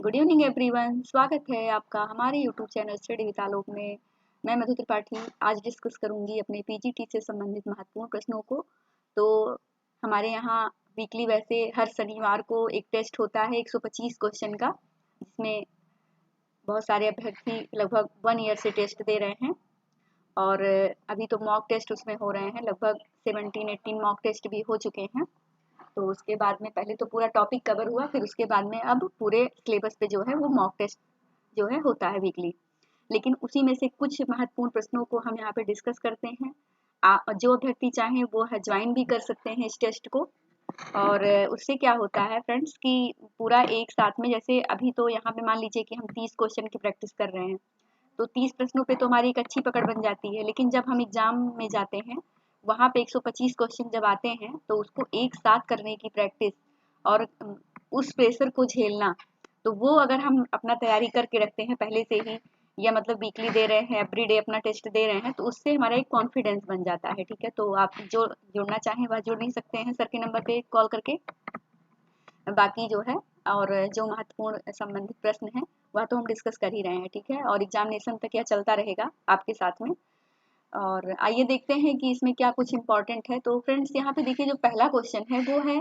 Good evening everyone. स्वागत है आपका हमारे यूट्यूब चैनल स्टडी विद आलोक में। मैं मधु त्रिपाठी आज डिस्कस करूंगी अपने पीजीटी से संबंधित महत्वपूर्ण प्रश्नों को। तो हमारे यहाँ वीकली वैसे हर शनिवार को एक टेस्ट होता है 125 क्वेश्चन का, जिसमें बहुत सारे अभ्यर्थी लगभग 1 ईयर से टेस्ट दे रहे हैं और अभी तो मॉक टेस्ट उसमें हो रहे हैं। लगभग 17-18 मॉक टेस्ट भी हो चुके हैं। तो उसके बाद में पहले तो पूरा टॉपिक कवर हुआ, फिर उसके बाद में अब पूरे सिलेबस पे जो है वो मॉक टेस्ट जो है होता है वीकली। लेकिन उसी में से कुछ महत्वपूर्ण प्रश्नों को हम यहाँ पे डिस्कस करते हैं। जो अभ्यर्थी चाहें वो है ज्वाइन भी कर सकते हैं इस टेस्ट को। और उससे क्या होता है फ्रेंड्स कि पूरा एक साथ में, जैसे अभी तो यहाँ पे मान लीजिए कि हम 30 क्वेश्चन की प्रैक्टिस कर रहे हैं, तो 30 प्रश्नों पे तो हमारी एक अच्छी पकड़ बन जाती है। लेकिन जब हम एग्जाम में जाते हैं वहाँ पे 125 क्वेश्चन जब आते हैं तो उसको एक साथ करने की प्रैक्टिस और उस प्रेशर को झेलना, तो वो अगर हम अपना तैयारी करके रखते हैं पहले से ही, या मतलब वीकली दे रहे हैं, एवरीडे अपना टेस्ट दे रहे हैं, तो उससे हमारा एक कॉन्फिडेंस बन जाता है। ठीक है, तो आप जो जुड़ना चाहें वह जुड़ नहीं सकते हैं सर के नंबर पे कॉल करके। बाकी जो है और जो महत्वपूर्ण संबंधित प्रश्न है वह तो हम डिस्कस कर ही रहे हैं। ठीक है, और एग्जामिनेशन तक यह चलता रहेगा आपके साथ में। और आइए देखते हैं कि इसमें क्या कुछ इम्पोर्टेंट है। तो फ्रेंड्स यहाँ पे देखिए, जो पहला क्वेश्चन है वो है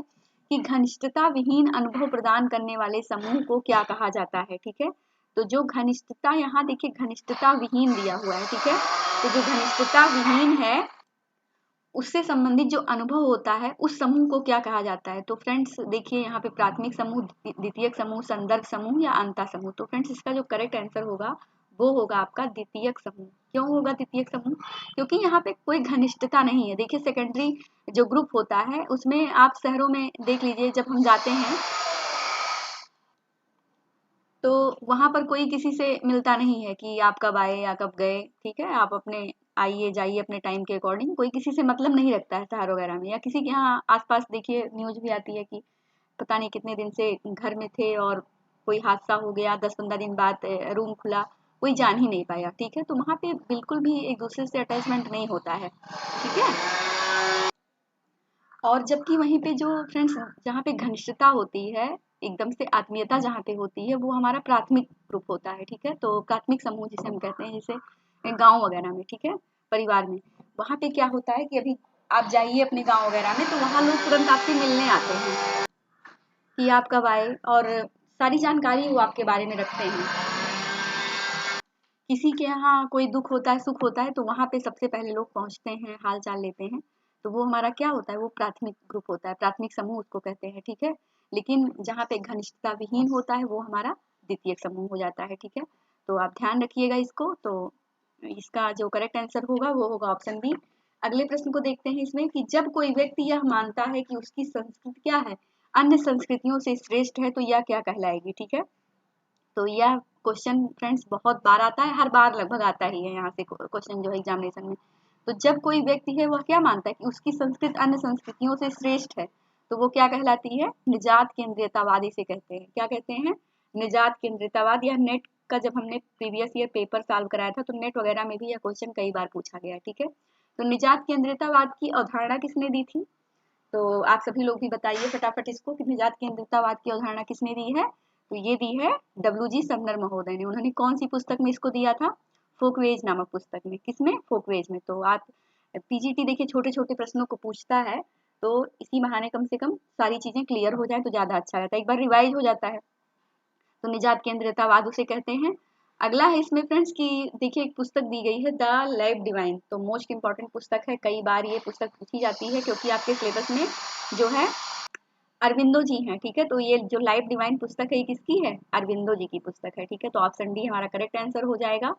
कि घनिष्ठता विहीन अनुभव प्रदान करने वाले समूह को क्या कहा जाता है। ठीक है, तो जो घनिष्ठता, यहाँ देखिए घनिष्ठता विहीन दिया हुआ है। ठीक है, तो जो घनिष्ठता विहीन है उससे संबंधित जो अनुभव होता है उस समूह को क्या कहा जाता है। तो फ्रेंड्स देखिए यहाँ पे प्राथमिक समूह, द्वितीयक समूह, संदर्भ समूह या अंतः समूह। तो फ्रेंड्स इसका जो करेक्ट आंसर होगा वो होगा आपका द्वितीयक समूह। क्यों होगा द्वितीयक समूह? क्योंकि यहाँ पे कोई घनिष्ठता नहीं है। देखिए सेकेंडरी जो ग्रुप होता है उसमें आप शहरों में देख लीजिए, जब हम जाते हैं तो वहां पर कोई किसी से मिलता नहीं है कि आप कब आए या कब गए। ठीक है, आप अपने आइए जाइए अपने टाइम के अकॉर्डिंग, कोई किसी से मतलब नहीं रखता है शहर वगैरह में। या किसी के यहाँ आसपास देखिए न्यूज भी आती है कि पता नहीं कितने दिन से घर में थे और कोई हादसा हो गया, 10-15 दिन बाद रूम खुला, कोई जान ही नहीं पाया। ठीक है, तो वहाँ पे बिल्कुल भी एक दूसरे से अटैचमेंट नहीं होता है। ठीक है, और जबकि वहीं पे जो फ्रेंड्स जहाँ पे घनिष्ठता होती है, एकदम से आत्मीयता जहाँ पे होती है, वो हमारा प्राथमिक ग्रुप होता है। ठीक है, तो प्राथमिक समूह जिसे हम कहते हैं, जैसे गांव वगैरह में, ठीक है, परिवार में, वहाँ पे क्या होता है कि अभी आप जाइए अपने गांव वगैरह में तो वहाँ लोग तुरंत आपसे मिलने आते हैं कि आप कब आए, और सारी जानकारी वो आपके बारे में रखते हैं। किसी के यहाँ कोई दुख होता है, सुख होता है, तो वहाँ पे सबसे पहले लोग पहुँचते हैं, हाल चाल लेते हैं। तो वो हमारा क्या होता है, वो प्राथमिक ग्रुप होता है, प्राथमिक समूह उसको कहते हैं। ठीक है, लेकिन जहाँ पे घनिष्ठता विहीन होता है वो हमारा द्वितीयक समूह हो जाता है। ठीक है, तो आप ध्यान रखिएगा इसको। तो इसका जो करेक्ट आंसर होगा वो होगा ऑप्शन बी। अगले प्रश्न को देखते हैं इसमें कि जब कोई व्यक्ति यह मानता है कि उसकी संस्कृति क्या है, अन्य संस्कृतियों से श्रेष्ठ है, तो यह क्या कहलाएगी। ठीक है, तो यह क्वेश्चन फ्रेंड्स बहुत बार आता है, हर बार लगभग आता ही है यहाँ से क्वेश्चन जो है एग्जामिनेशन में। तो जब कोई व्यक्ति है वह क्या मानता है कि उसकी संस्कृति अन्य संस्कृतियों से श्रेष्ठ है, तो वो क्या कहलाती है, निजात केंद्रियतावादी से कहते हैं। क्या कहते हैं, निजात केंद्रियतावाद। यह नेट का जब हमने प्रीवियस ईयर पेपर सॉल्व कराया था तो नेट वगैरह में भी यह क्वेश्चन कई बार पूछा गया। ठीक है, तो निजात केंद्रियतावाद की अवधारणा किसने दी थी? तो आप सभी लोग भी बताइए फटाफट इसको कि निजात केंद्रियतावाद की अवधारणा किसने दी है। तो ये दी है डब्ल्यू.जी. समदर महोदय ने। उन्होंने कौन सी पुस्तक में इसको दिया था? फोकवेज नामक पुस्तक में। किसमें? फोकवेज में। तो आप पीजीटी देखिए छोटे छोटे प्रश्नों को पूछता है, तो इसी बहाने कम से कम सारी चीजें क्लियर हो जाए तो ज्यादा अच्छा रहता है, एक बार रिवाइज हो जाता है। तो निजात केंद्रियतावाद उसे कहते हैं। अगला है इसमें फ्रेंड्स कि देखिए एक पुस्तक दी गई है द लाइफ डिवाइन। तो मोस्ट इंपॉर्टेंट पुस्तक है, कई बार ये पुस्तक पूछी जाती है क्योंकि आपके सिलेबस में जो है अरविंदो जी हैं। ठीक है, तो ये जो लाइफ डिवाइन पुस्तक है ये किसकी है? अरविंदो जी की पुस्तक है। ठीक है, तो ऑप्शन डी हमारा करेक्ट आंसर हो जाएगा।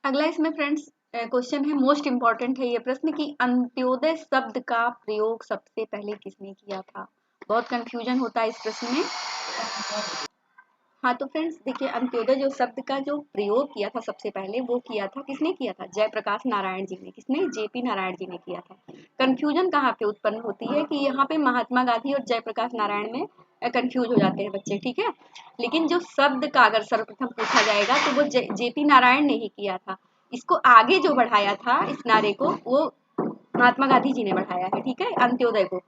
अगला इसमें फ्रेंड्स क्वेश्चन है, मोस्ट इंपॉर्टेंट है ये प्रश्न कि अंत्योदय शब्द का प्रयोग सबसे पहले किसने किया था? बहुत कंफ्यूजन होता है इस प्रश्न में। हाँ, तो फ्रेंड्स देखिए अंत्योदय जो शब्द का जो प्रयोग किया था सबसे पहले, वो किया था, किसने किया था? जयप्रकाश नारायण जी ने। किसने? जेपी नारायण जी ने किया था। कंफ्यूजन कहाँ पे उत्पन्न होती है कि यहाँ पे महात्मा गांधी और जयप्रकाश नारायण में कंफ्यूज हो जाते हैं बच्चे। ठीक है, लेकिन जो शब्द का अगर सर्वप्रथम पूछा जाएगा तो वो जेपी नारायण ने ही किया था। इसको आगे जो बढ़ाया था इस नारे को, वो महात्मा गांधी जी ने बढ़ाया है। ठीक है, अंत्योदय को।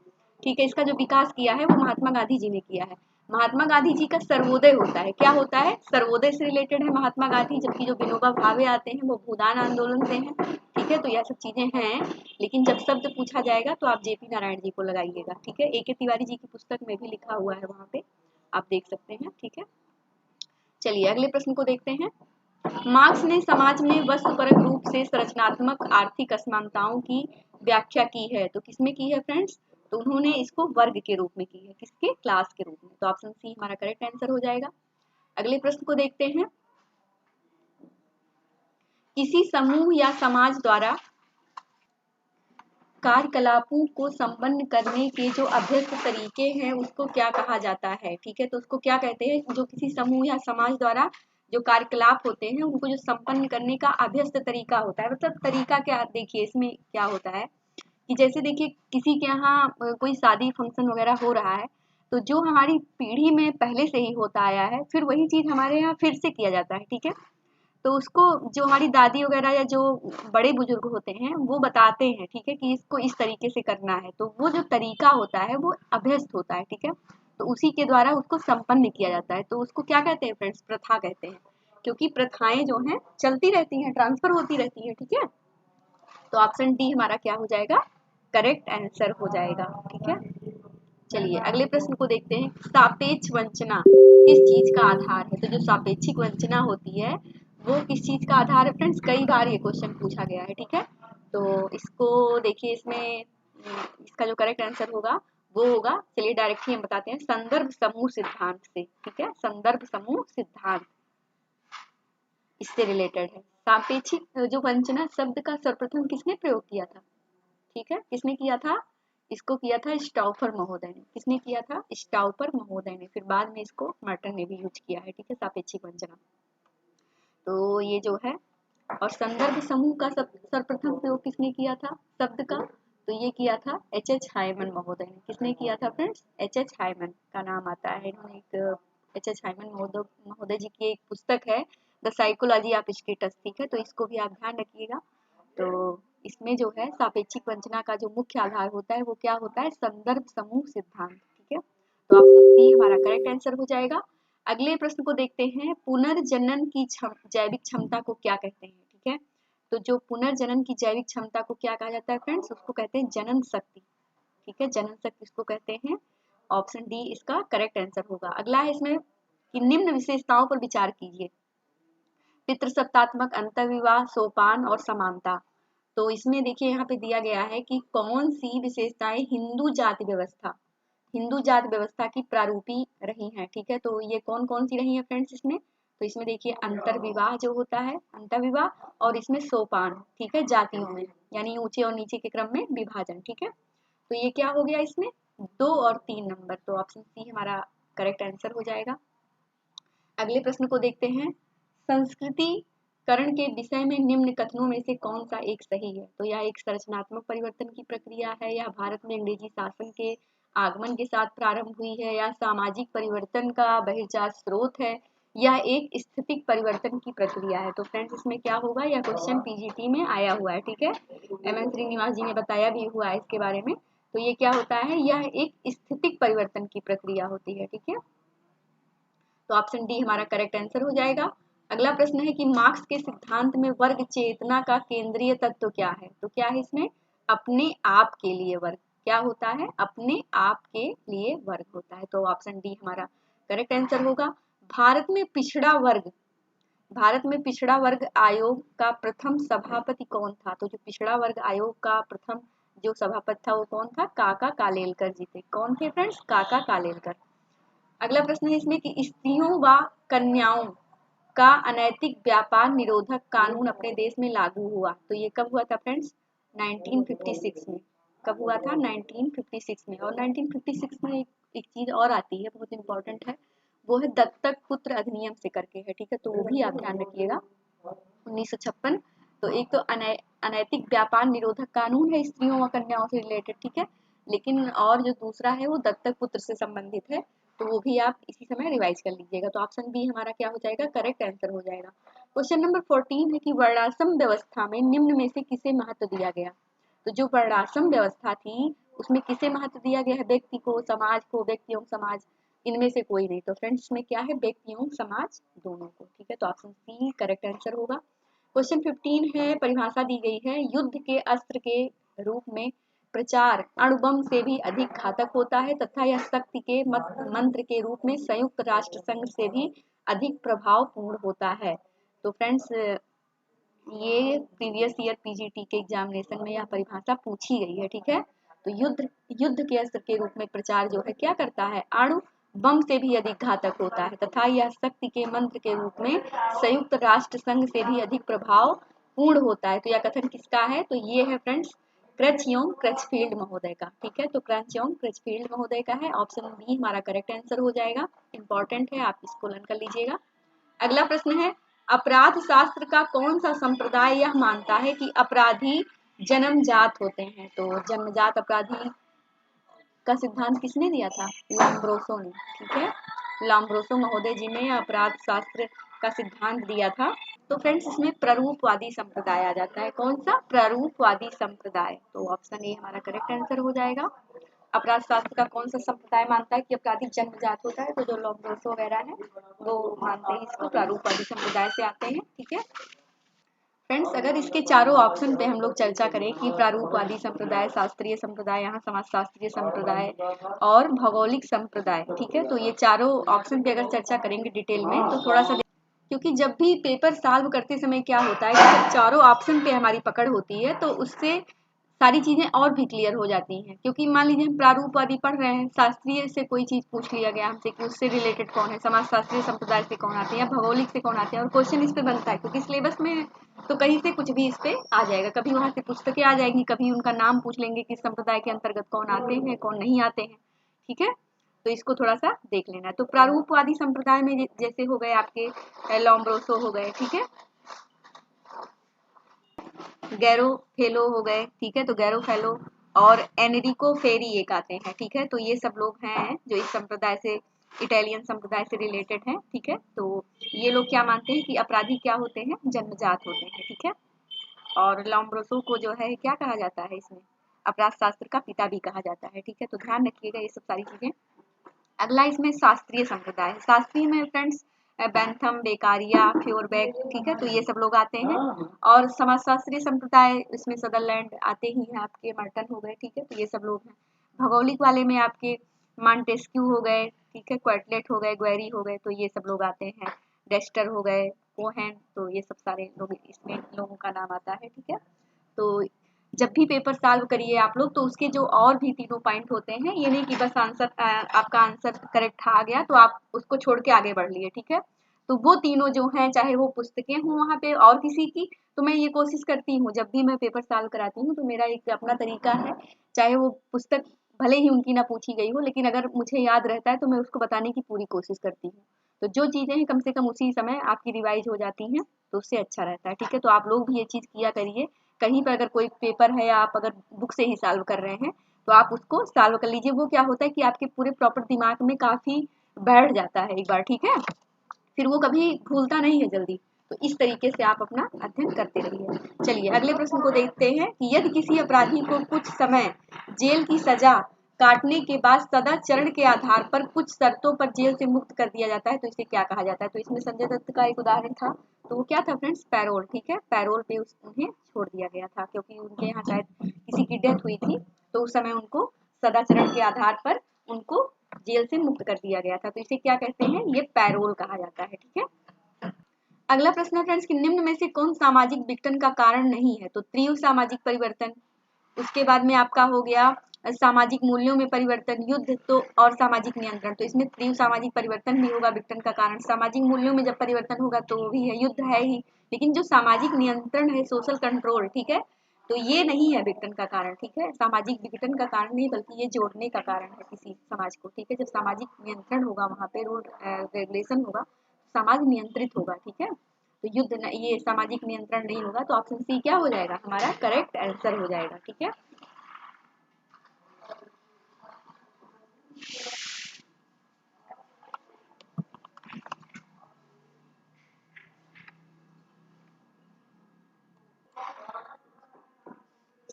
ठीक है, इसका जो विकास किया है वो महात्मा गांधी जी ने किया है। महात्मा गांधी जी का सर्वोदय होता है, क्या होता है, सर्वोदय से रिलेटेड है महात्मा गांधी, जबकि जो विनोबा भावे आते हैं वो भूदान आंदोलन से हैं, ठीक है। तो यह सब चीजें हैं, लेकिन जब शब्द पूछा जाएगा तो आप जेपी नारायण जी को लगाइएगा, ठीक है। ए के तिवारी जी की पुस्तक में भी लिखा हुआ है, वहां पे आप देख सकते हैं, ठीक है। चलिए अगले प्रश्न को देखते हैं। मार्क्स ने समाज में वस्तुपरक रूप से संरचनात्मक आर्थिक असमानताओं की व्याख्या की है, तो किसमें की है फ्रेंड्स, तो उन्होंने इसको वर्ग के रूप में की है, किसके, क्लास के रूप में। तो ऑप्शन सी हमारा करेक्ट आंसर हो जाएगा। अगले प्रश्न को देखते हैं। किसी समूह या समाज द्वारा कार्यकलापों को संपन्न करने के जो अभ्यस्त तरीके हैं उसको क्या कहा जाता है, ठीक है। तो उसको क्या कहते हैं, जो किसी समूह या समाज द्वारा जो कार्यकलाप होते हैं उनको जो संपन्न करने का अभ्यस्त तरीका होता है, मतलब तरीका क्या, देखिए इसमें क्या होता है कि जैसे देखिए किसी के यहाँ कोई शादी फंक्शन वगैरह हो रहा है, तो जो हमारी पीढ़ी में पहले से ही होता आया है, फिर वही चीज हमारे यहाँ फिर से किया जाता है, ठीक है। तो उसको जो हमारी दादी वगैरह या जो बड़े बुजुर्ग होते हैं वो बताते हैं, ठीक है, कि इसको इस तरीके से करना है, तो वो जो तरीका होता है वो अभ्यस्त होता है, ठीक है। तो उसी के द्वारा उसको संपन्न किया जाता है, तो उसको क्या कहते हैं फ्रेंड्स, प्रथा कहते हैं, क्योंकि प्रथाएं जो हैं चलती रहती हैं, ट्रांसफर होती रहती हैं, ठीक है। तो ऑप्शन डी हमारा क्या हो जाएगा, करेक्ट आंसर हो जाएगा, ठीक है। चलिए अगले प्रश्न को देखते हैं। सापेक्ष वंचना किस चीज का आधार है, तो जो सापेक्षिक वंचना होती है वो किस चीज का आधार है फ्रेंड्स, कई बार ये क्वेश्चन पूछा गया है, ठीक है। तो इसको देखिए, इसमें इसका जो करेक्ट आंसर होगा वो होगा, चलिए डायरेक्टली हम बताते हैं, संदर्भ समूह सिद्धांत से, ठीक है। संदर्भ समूह सिद्धांत इससे रिलेटेड है। सापेक्षिक जो वंचना शब्द का सर्वप्रथम किसने प्रयोग किया था, ठीक है, किसने किया था, इसको किया था स्टाउफर महोदय ने, किसने किया था, स्टाउफर महोदय ने, फिर बाद में इसको मर्टन ने भी यूज किया है, ठीक है, सापेक्षिक वंचना। तो ये जो है, और संदर्भ समूह का सर्वप्रथम प्रयोग किसने किया था शब्द का, तो ये किया था एच एच हाइमन महोदय ने, किसने किया था फ्रेंड्स, एच एच हाइमन का नाम आता है, इन्होंने एक एच एच हाइमन महोदय जी की एक पुस्तक है द साइकोलॉजी ऑफ स्टेटस, ठीक है, तो इसको भी आप ध्यान रखिएगा। तो इसमें जो है सापेक्षिक वंचना का जो मुख्य आधार होता है वो क्या होता है, संदर्भ समूह सिद्धांत, ठीक है। तो ऑप्शन सी हमारा करेक्ट आंसर हो जाएगा। अगले प्रश्न को देखते हैं। पुनर्जनन की जैविक क्षमता को क्या कहते हैं, ठीक है। तो जो पुनर्जनन की जैविक क्षमता को क्या कहा जाता है फ्रेंड्स, उसको कहते हैं जनन शक्ति, ठीक है, जनन शक्ति इसको कहते हैं। ऑप्शन डी इसका करेक्ट आंसर होगा। अगला है इसमें कि निम्न विशेषताओं पर विचार कीजिए, पितृसत्तात्मक अंतर्विवाह, सोपान और समानता। तो इसमें देखिए यहाँ पे दिया गया है कि कौन सी विशेषताएं हिंदू जाति व्यवस्था की प्रारूपी रही हैं, ठीक है। तो ये कौन कौन सी रही हैं फ्रेंड्स इसमें, तो इसमें देखिए अंतर्विवाह जो होता है, अंतर्विवाह, और इसमें सोपान, ठीक है, जातियों में, यानी ऊंचे और नीचे के क्रम में विभाजन, ठीक है। तो ये क्या हो गया इसमें 2 और 3 नंबर, तो ऑप्शन सी हमारा करेक्ट आंसर हो जाएगा। अगले प्रश्न को देखते हैं। संस्कृतिकरण के विषय में निम्न कथनों में से कौन सा एक सही है, तो यह एक संरचनात्मक परिवर्तन की प्रक्रिया है, या भारत में अंग्रेजी शासन के आगमन के साथ प्रारंभ हुई है, या सामाजिक परिवर्तन का बहिर्जात स्रोत है, यह एक स्थितिक परिवर्तन की प्रक्रिया है। तो फ्रेंड्स इसमें क्या होगा, यह क्वेश्चन पीजीटी में आया हुआ है, ठीक है, एम.एन. श्रीनिवास जी ने बताया भी हुआ है इसके बारे में। तो ये क्या होता है, यह एक स्थितिक परिवर्तन की प्रक्रिया होती है, ठीक है। तो ऑप्शन डी हमारा करेक्ट आंसर हो जाएगा। अगला प्रश्न है कि मार्क्स के सिद्धांत में वर्ग चेतना का केंद्रीय तत्व क्या है, तो क्या है इसमें, अपने आप के लिए वर्ग, क्या होता है, अपने आप के लिए वर्ग होता है। तो ऑप्शन डी हमारा करेक्ट आंसर होगा। भारत में पिछड़ा वर्ग, भारत में पिछड़ा वर्ग आयोग का प्रथम सभापति कौन था, तो जो पिछड़ा वर्ग आयोग का प्रथम जो सभापति था वो कौन था, काका कालेलकर जी थे। कौन थे फ्रेंड्स, काका कालेलकर। अगला प्रश्न है इसमें कि स्त्रियों व कन्याओं का अनैतिक व्यापार निरोधक कानून अपने देश में लागू हुआ, तो ये कब हुआ था फ्रेंड्स, 1956 में। कब हुआ था, 1956 में। और 1956 में एक चीज और आती है, बहुत इंपॉर्टेंट है, वो है दत्तक पुत्र अधिनियम से करके है, ठीक है, तो वो भी आप ध्यान रखिएगा, 1956। तो एक तो अनैतिक व्यापार निरोधक कानून है स्त्रियों व कन्याओं से रिलेटेड, ठीक है, लेकिन और जो दूसरा है वो दत्तक पुत्र से संबंधित है, तो वो भी आप इसी समय रिवाइज कर लीजिएगा। तो ऑप्शन बी हमारा क्या हो जाएगा, करेक्ट आंसर हो जाएगा। क्वेश्चन नंबर 14 है कि वर्णाश्रम व्यवस्था में निम्न में से किसे महत्व दिया गया, तो जो वर्णाश्रम व्यवस्था थी उसमें किसे महत्व दिया गया है, व्यक्ति को, समाज को, व्यक्तियों समाज, इनमें से कोई नहीं। तो फ्रेंड्स इसमें क्या है, व्यक्ति एवं समाज दोनों को, ठीक है। तो ऑप्शन सी करेक्ट आंसर होगा। क्वेश्चन 15 है, परिभाषा दी गई है, युद्ध के अस्त्र के रूप में प्रचार अणुबम से भी अधिक घातक होता है तथा यह शक्ति के मंत्र के रूप में संयुक्त राष्ट्र संघ से भी अधिक प्रभावपूर्ण होता है। तो फ्रेंड्स ये प्रीवियस ईयर पीजीटी के एग्जामिनेशन में यह परिभाषा पूछी गई है, ठीक है। तो युद्ध युद्ध के अस्त्र के रूप में प्रचार जो है क्या करता है, अणु बम से भी अधिक घातक होता है तथा यह शक्ति के मंत्र के रूप में संयुक्त राष्ट्र संघ से भी अधिक प्रभाव पूर्ण होता है। तो यह कथन किसका है, तो ये है फ्रेंड्स क्रचयोंग क्रचफील्ड महोदय का, ठीक है। तो क्रचयोंग क्रचफील्ड महोदय का है, ऑप्शन बी हमारा करेक्ट आंसर हो जाएगा। इंपॉर्टेंट है, आप इसको लर्न कर लीजिएगा। अगला प्रश्न है, अपराध शास्त्र का कौन सा संप्रदाय यह मानता है कि अपराधी जन्मजात होते हैं। तो जन्मजात अपराधी का सिद्धांत किसने दिया था, लॉम्ब्रोसो ने, ठीक है। लॉम्ब्रोसो महोदय जी ने अपराध शास्त्र का सिद्धांत दिया था। तो फ्रेंड्स इसमें प्रारूपवादी संप्रदाय आ जाता है, कौन सा, प्रारूपवादी संप्रदाय। तो ऑप्शन ए हमारा करेक्ट आंसर हो जाएगा। अपराध शास्त्र का कौन सा संप्रदाय मानता है कि अपराधी जन्मजात होता है, तो जो लॉम्ब्रोसो वगैरह है वो मानते हैं इसको, प्रारूपवादी संप्रदाय से आते हैं, ठीक है। फ्रेंड्स अगर इसके चारों ऑप्शन पे हम लोग चर्चा करें कि प्रारूपवादी संप्रदाय, शास्त्रीय संप्रदाय, यहाँ समाज शास्त्रीय संप्रदाय और भौगोलिक संप्रदाय, ठीक है। तो ये चारों ऑप्शन पे अगर चर्चा करेंगे डिटेल में तो थोड़ा सा, क्योंकि जब भी पेपर सॉल्व करते समय क्या होता है कि जब चारों ऑप्शन पे हमारी पकड़ होती है तो उससे सारी चीजें और भी क्लियर हो जाती हैं। क्योंकि मान लीजिए हम प्रारूपवादी पढ़ रहे हैं, शास्त्रीय से कोई चीज पूछ लिया गया हमसे कि उससे रिलेटेड कौन है, समाज शास्त्रीय संप्रदाय से कौन आते हैं या भौगोलिक से कौन आते हैं, और क्वेश्चन इस पे बनता है क्योंकि सिलेबस में है, तो कहीं से कुछ भी इस पे आ जाएगा। कभी वहां से पुस्तकें आ जाएंगी, कभी उनका नाम पूछ लेंगे कि संप्रदाय के अंतर्गत कौन आते हैं कौन नहीं आते हैं, ठीक है। तो इसको थोड़ा सा देख लेना। तो प्रारूपवादी संप्रदाय में जैसे हो गए आपके लॉम्ब्रोसो हो गए, ठीक है, गैरो फेलो हो गए, ठीक है। तो गैरो फेलो और एनरिको फेरी एक आते हैं, ठीक है। तो ये सब लोग हैं जो इस संप्रदाय से, इटालियन संप्रदाय से रिलेटेड हैं, ठीक है। तो ये लोग क्या मानते हैं कि अपराधी क्या होते हैं, जन्मजात होते हैं, ठीक है। और लॉम्ब्रोसो को जो है क्या कहा जाता है, इसमें अपराध शास्त्र का पिता भी कहा जाता है, ठीक है। तो ध्यान रखिएगा ये सब सारी चीजें। अगला इसमें शास्त्रीय संप्रदाय है। शास्त्रीय में फ्रेंड्स बैंथम, बेकारिया, फ्योरबैक, ठीक है। तो ये सब लोग आते हैं। और समाजशास्त्रीय संप्रदाय इसमें सदरलैंड आते ही हैं, आपके मार्टन हो गए, ठीक है। तो ये सब लोग हैं। भौगोलिक वाले में आपके मॉन्टेस्क्यू हो गए, ठीक है, क्वार्टलेट हो गए, ग्वेरी हो गए, तो ये सब लोग आते हैं। डेस्टर हो गए, कोहेन, तो ये सब सारे लोग इसमें लोगों का नाम आता है, ठीक है। तो जब भी पेपर सॉल्व करिए आप लोग तो उसके जो और भी तीनों पॉइंट होते हैं, ये नहीं कि बस आंसर आपका आंसर करेक्ट आ गया तो आप उसको छोड़ के आगे बढ़ लिए, ठीक है। तो वो तीनों जो हैं, चाहे वो पुस्तकें हों वहाँ पे और किसी की, तो मैं ये कोशिश करती हूँ जब भी मैं पेपर सॉल्व कराती हूँ तो मेरा एक अपना तरीका है, चाहे वो पुस्तक भले ही उनकी ना पूछी गई हो, लेकिन अगर मुझे याद रहता है तो मैं उसको बताने की पूरी कोशिश करती हूँ। तो जो चीजें हैं कम से कम उसी समय आपकी रिवाइज हो जाती हैं, तो उससे अच्छा रहता है, ठीक है। तो आप लोग भी ये चीज किया करिए। कहीं पर अगर कोई पेपर है या आप अगर बुक से ही सॉल्व कर रहे हैं तो आप उसको सॉल्व कर लीजिए। वो क्या होता है कि आपके पूरे प्रॉपर दिमाग में काफी बैठ जाता है एक बार, ठीक है। फिर वो कभी भूलता नहीं है जल्दी। तो इस तरीके से आप अपना अध्ययन करते रहिए। चलिए अगले प्रश्न को देखते हैं कि यदि किसी अपराधी को कुछ समय जेल की सजा काटने के बाद सदाचरण के आधार पर कुछ शर्तों पर जेल से मुक्त कर दिया जाता है तो इसे क्या कहा जाता है। तो इसमें संजय दत्त का एक उदाहरण था, तो वो क्या था फ्रेंड्स, पैरोल, ठीक है। पैरोल पे उन्हें छोड़ दिया गया था क्योंकि उनके यहाँ शायद किसी की डेथ हुई थी, तो उस समय उनको सदाचरण के आधार पर उनको जेल से मुक्त कर दिया गया था। तो इसे क्या कहते हैं, ये पैरोल कहा जाता है, ठीक है। अगला प्रश्न है फ्रेंड्स कि निम्न में से कौन सामाजिक विघटन का कारण नहीं है। तो तीव्र सामाजिक परिवर्तन, उसके बाद में आपका हो गया सामाजिक मूल्यों में परिवर्तन, युद्ध तो और सामाजिक नियंत्रण। तो इसमें तीव्र सामाजिक परिवर्तन भी होगा विघटन का कारण। सामाजिक मूल्यों में जब परिवर्तन होगा तो वो भी है, युद्ध है ही, लेकिन जो सामाजिक नियंत्रण है, सोशल कंट्रोल, ठीक है, तो ये नहीं है विघटन का कारण, ठीक है। सामाजिक विघटन का कारण नहीं बल्कि ये जोड़ने का कारण है किसी समाज को, ठीक है। जब सामाजिक नियंत्रण होगा, वहां पे रूल रेगुलेशन होगा, समाज नियंत्रित होगा, ठीक है। तो युद्ध ये सामाजिक नियंत्रण नहीं होगा। तो ऑप्शन सी क्या हो जाएगा, हमारा करेक्ट आंसर हो जाएगा, ठीक है।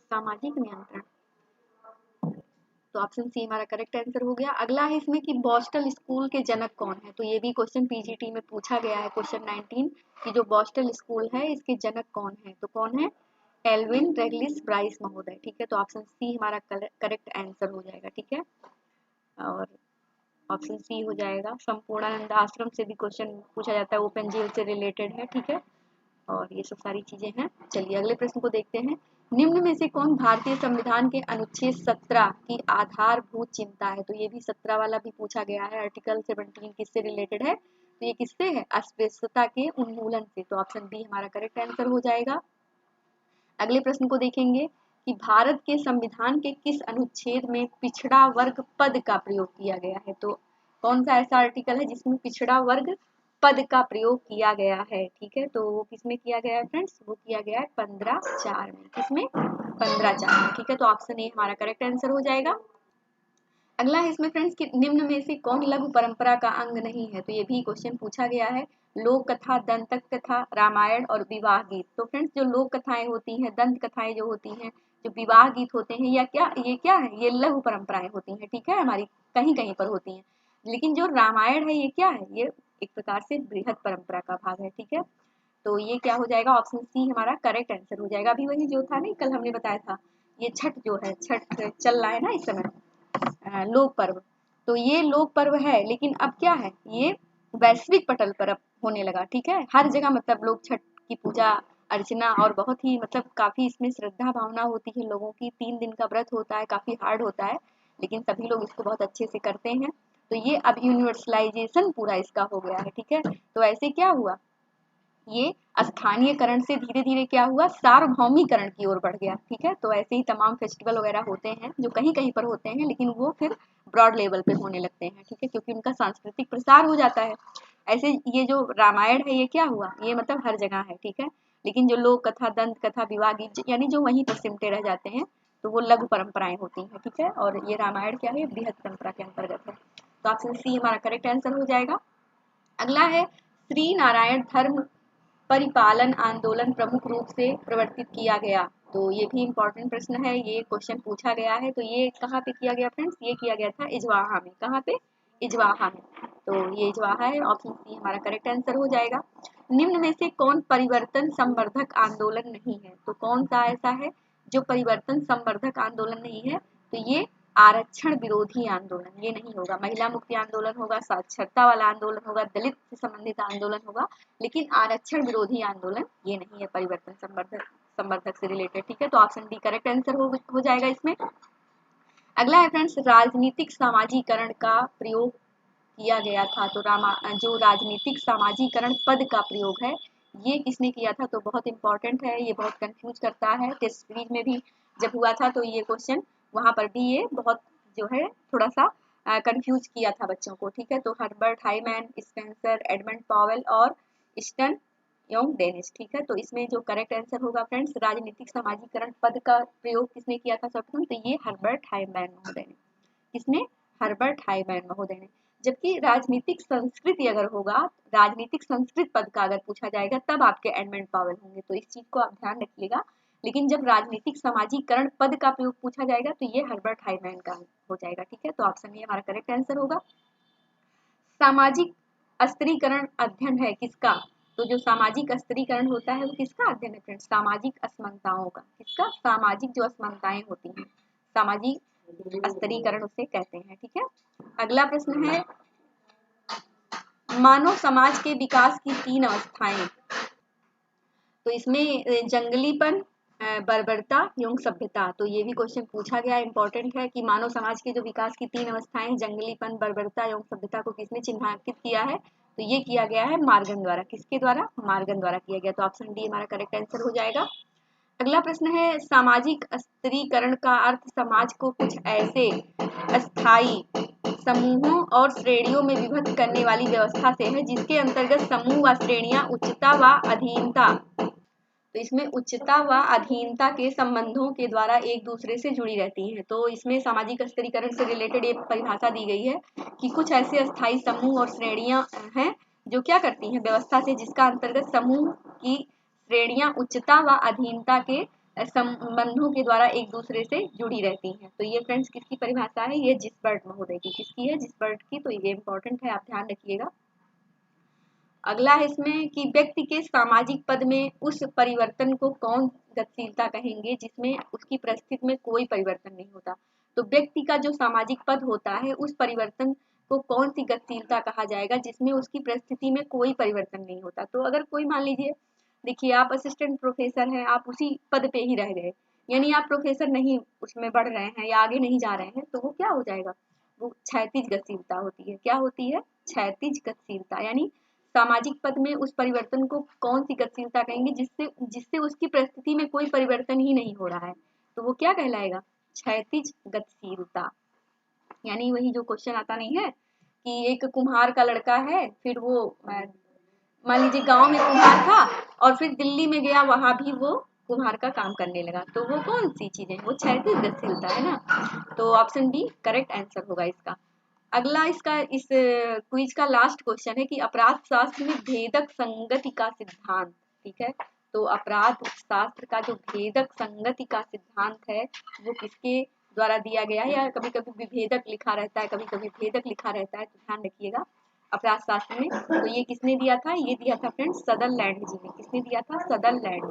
सामाजिक नियंत्रण, तो ऑप्शन सी हमारा करेक्ट आंसर हो गया। अगला है इसमें कि बोस्टन स्कूल के जनक कौन है, तो ये भी क्वेश्चन पीजीटी में पूछा गया है, क्वेश्चन 19 कि जो बोस्टन स्कूल है इसके जनक कौन है, तो कौन है, एल्विन रेगलिस ब्राइस महोदय। ठीक है, तो ऑप्शन सी हमारा करेक्ट आंसर हो जाएगा। ठीक है, और ऑप्शन सी हो जाएगा। संपूर्णानंद आश्रम से भी क्वेश्चन पूछा जाता है, ओपन जेल से रिलेटेड है। ठीक है, और ये सब सारी चीजें हैं। चलिए अगले प्रश्न को देखते हैं। निम्न में से कौन भारतीय संविधान के अनुच्छेद 17 की आधारभूत चिंता है, तो ये भी 17 वाला भी पूछा गया है। आर्टिकल 17 किससे रिलेटेड है, तो ये किससे है, अस्पृश्यता के उन्मूलन से। तो ऑप्शन बी हमारा करेक्ट आंसर हो जाएगा। अगले प्रश्न को देखेंगे कि भारत के संविधान के किस अनुच्छेद में पिछड़ा वर्ग पद का प्रयोग किया गया है, तो कौन सा ऐसा आर्टिकल है जिसमें पिछड़ा वर्ग पद का प्रयोग किया गया है। ठीक है, तो वो किसमें किया गया है फ्रेंड्स, वो किया गया है 15(4) में। किसमें, 15(4) में। ठीक है, तो ऑप्शन ए हमारा करेक्ट आंसर हो जाएगा। अगला है इसमें फ्रेंड्स कि निम्न में से कौन लघु परंपरा का अंग नहीं है, तो ये भी क्वेश्चन पूछा गया है। लोक कथा, दंतक कथा, रामायण और विवाह गीत। तो फ्रेंड्स जो लोक कथाएं होती हैं, दंत कथाएं जो होती हैं, जो विवाह गीत होते हैं, या क्या है, ये लघु परंपराएं होती हैं। ठीक है, हमारी कहीं कहीं पर होती हैं। लेकिन जो रामायण है ये क्या है, ये एक प्रकार से बृहद परंपरा का भाग है। ठीक है, तो ये क्या हो जाएगा, ऑप्शन सी हमारा करेक्ट आंसर हो जाएगा। अभी वही जो था नहीं, कल हमने बताया था, ये छठ जो है, छठ चल रहा है ना इस समय, लोक पर्व। तो ये लोक पर्व है, लेकिन अब क्या है, ये वैश्विक पटल पर अब होने लगा। ठीक है, हर जगह मतलब लोग छठ की पूजा अर्चना और बहुत ही मतलब काफी इसमें श्रद्धा भावना होती है लोगों की। 3 दिन का व्रत होता है, काफी हार्ड होता है, लेकिन सभी लोग इसको बहुत अच्छे से करते हैं। तो ये अब यूनिवर्सलाइजेशन पूरा इसका हो गया है। ठीक है, तो ऐसे क्या हुआ, ये स्थानीयकरण से धीरे धीरे क्या हुआ, सार्वभौमिकरण की ओर बढ़ गया। ठीक है, तो ऐसे ही तमाम फेस्टिवल वगैरह होते हैं जो कहीं कहीं पर होते हैं, लेकिन वो फिर ब्रॉड लेवल पे होने लगते हैं। ठीक है, क्योंकि उनका सांस्कृतिक प्रसार हो जाता है। ऐसे ये जो रामायण है ये क्या हुआ, ये मतलब हर जगह है। ठीक है, लेकिन जो लोक कथा, दंत कथा, विवाह गीत यानी जो वहीं पर सिमटे रह जाते हैं, तो वो लघु परंपराएं होती हैं। ठीक है, और ये रामायण क्या है, बृहद परंपरा के अंतर्गत है। तो ऑप्शन सी हमारा करेक्ट आंसर हो जाएगा। अगला है श्री नारायण धर्म परिपालन आंदोलन प्रमुख रूप से प्रवर्तित किया गया, तो ये भी इम्पोर्टेंट प्रश्न है, ये क्वेश्चन पूछा गया है। तो ये कहाँ पे किया गया फ्रेंड्स, ये किया गया था इजवाहा में। कहाँ पे, इजवाहा में। तो ये इजवाहा है, ऑप्शन सी हमारा करेक्ट आंसर हो जाएगा। निम्न में से कौन परिवर्तन संवर्धक आंदोलन नहीं है, तो कौन सा ऐसा है जो परिवर्तन संवर्धक आंदोलन नहीं है, तो ये आरक्षण विरोधी आंदोलन ये नहीं होगा। महिला मुक्ति आंदोलन होगा, साक्षरता वाला आंदोलन होगा, दलित से संबंधित आंदोलन होगा, लेकिन आरक्षण विरोधी आंदोलन ये नहीं है परिवर्तन संवर्धक से रिलेटेड। ठीक है, तो ऑप्शन डी करेक्ट आंसर हो जाएगा इसमें। अगला है फ्रेंड्स राजनीतिक सामाजिकरण का प्रयोग किया गया था, तो जो राजनीतिक सामाजिकरण पद का प्रयोग है ये किसने किया था, तो बहुत इंपॉर्टेंट है, ये बहुत कंफ्यूज करता है। टेस्ट सीरीज में भी जब हुआ था तो ये क्वेश्चन वहां पर भी ये बहुत जो है थोड़ा सा कंफ्यूज किया था बच्चों को। ठीक है, तो हर्बर्ट हाइमैन, स्पेंसर, एडमंड पॉवेल और स्टन योंग डेनिस। ठीक है, तो इसमें जो करेक्ट आंसर होगा फ्रेंड्स, राजनीतिक सामाजिकरण पद का प्रयोग किसने किया था सर्वप्रथम, तो ये हर्बर्ट हाइमैन महोदय ने। किसने, हर्बर्ट हाइमैन महोदय ने। जबकि राजनीतिक संस्कृति अगर होगा, राजनीतिक संस्कृत पद का अगर पूछा जाएगा तब आपके एडमंड पावेल होंगे, तो इस चीज को आप ध्यान रखिएगा। लेकिन जब राजनीतिक सामाजिकरण पद का प्रयोग पूछा जाएगा तो ये हर्बर्ट हाइमैन का हो जाएगा। ठीक है, तो ऑप्शन ए हमारा करेक्ट आंसर होगा। सामाजिक स्त्रीकरण अध्ययन है किसका, तो जो सामाजिक स्त्रीकरण होता है वो किसका अध्ययन है फ्रेंड्स, सामाजिक असमानताओं का। किसका, सामाजिक जो असमानताएं होती हैं, सामाजिक स्त्रीकरण उसे कहते हैं। ठीक है, अगला प्रश्न है मानव समाज के विकास की 3 अवस्थाएं, तो इसमें जंगलीपन, बर्बरता एवं सभ्यता, तो ये भी क्वेश्चन पूछा गया, इंपॉर्टेंट है कि मानव समाज के जो विकास की 3 अवस्थाएं जंगलीपन, बर्बरता एवं सभ्यता को किसने चिन्हांकित किया है, तो ये किया गया है मार्गन द्वारा। किसके द्वारा, मार्गन द्वारा किया गया, तो ऑप्शन डी हमारा करेक्ट आंसर हो जाएगा। अगला प्रश्न है सामाजिक स्त्रीकरण का अर्थ समाज को कुछ ऐसे अस्थायी समूहों और श्रेणियों में विभक्त करने वाली व्यवस्था से है जिसके अंतर्गत समूह व श्रेणियां उच्चता व अधीनता, तो इसमें उच्चता व अधीनता के संबंधों के द्वारा एक दूसरे से जुड़ी रहती हैं। तो इसमें सामाजिक स्त्रीकरण से रिलेटेड एक परिभाषा दी गई है कि कुछ ऐसे अस्थायी समूह और श्रेणियां हैं जो क्या करती हैं, व्यवस्था से जिसका अंतर्गत समूह की श्रेणियां उच्चता व अधीनता के संबंधों के द्वारा एक दूसरे से जुड़ी रहती हैं। तो ये फ्रेंड्स किसकी परिभाषा है, ये जिसबर्ट महोदय की। किसकी है, जिसबर्ट की। तो ये इंपॉर्टेंट है, आप ध्यान रखिएगा। अगला है इसमें कि व्यक्ति के सामाजिक पद में उस परिवर्तन को कौन गतिशीलता कहेंगे जिसमें उसकी परिस्थिति में कोई परिवर्तन नहीं होता। तो व्यक्ति का जो सामाजिक पद होता है उस परिवर्तन को कौन सी गतिशीलता कहा जाएगा जिसमें उसकी परिस्थिति में कोई परिवर्तन नहीं होता। तो अगर कोई मान लीजिए, देखिए आप असिस्टेंट प्रोफेसर हैं, आप उसी पद पे ही रह गए, यानी आप प्रोफेसर नहीं उसमें बढ़ रहे हैं या आगे नहीं जा रहे हैं, तो वो क्या हो जाएगा, वो क्षैतिज गतिशीलता होती है। क्या होती है, क्षैतिज गतिशीलता। यानी सामाजिक पद में उस परिवर्तन को कौन सी गतिशीलता कहेंगे जिससे जिससे उसकी परिस्थिति में कोई परिवर्तन ही नहीं हो रहा है, तो वो क्या कहलाएगा, क्षैतिज गतिशीलता। यानी वही जो क्वेश्चन आता नहीं है कि एक कुम्हार का लड़का है, फिर वो मान लीजिए गांव में कुम्हार था और फिर दिल्ली में गया, वहां भी वो कुम्हार का काम करने लगा, तो वो कौन सी चीजें, वो क्षैतिज गतिशीलता है ना। तो ऑप्शन बी करेक्ट आंसर होगा इसका। अगला इसका इस क्विज का लास्ट क्वेश्चन है कि अपराध शास्त्र में भेदक संगति का सिद्धांत, ठीक है। तो अपराध शास्त्र का जो भेदक संगति का सिद्धांत है वो किसके द्वारा दिया गया है, या कभी कभी विभेदक लिखा रहता है, कभी कभी भेदक लिखा रहता है, तो ध्यान रखिएगा अपराध शास्त्र में। तो ये किसने दिया था, ये दिया था फ्रेंड्स सदरलैंड जी ने। किसने दिया था, सदरलैंड।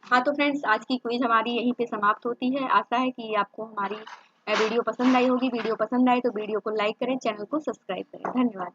हाँ तो फ्रेंड्स आज की क्विज हमारी यहीं पे समाप्त होती है। आशा है कि आपको हमारी वीडियो पसंद आई होगी। वीडियो पसंद आए तो वीडियो को लाइक करें, चैनल को सब्सक्राइब करें। धन्यवाद।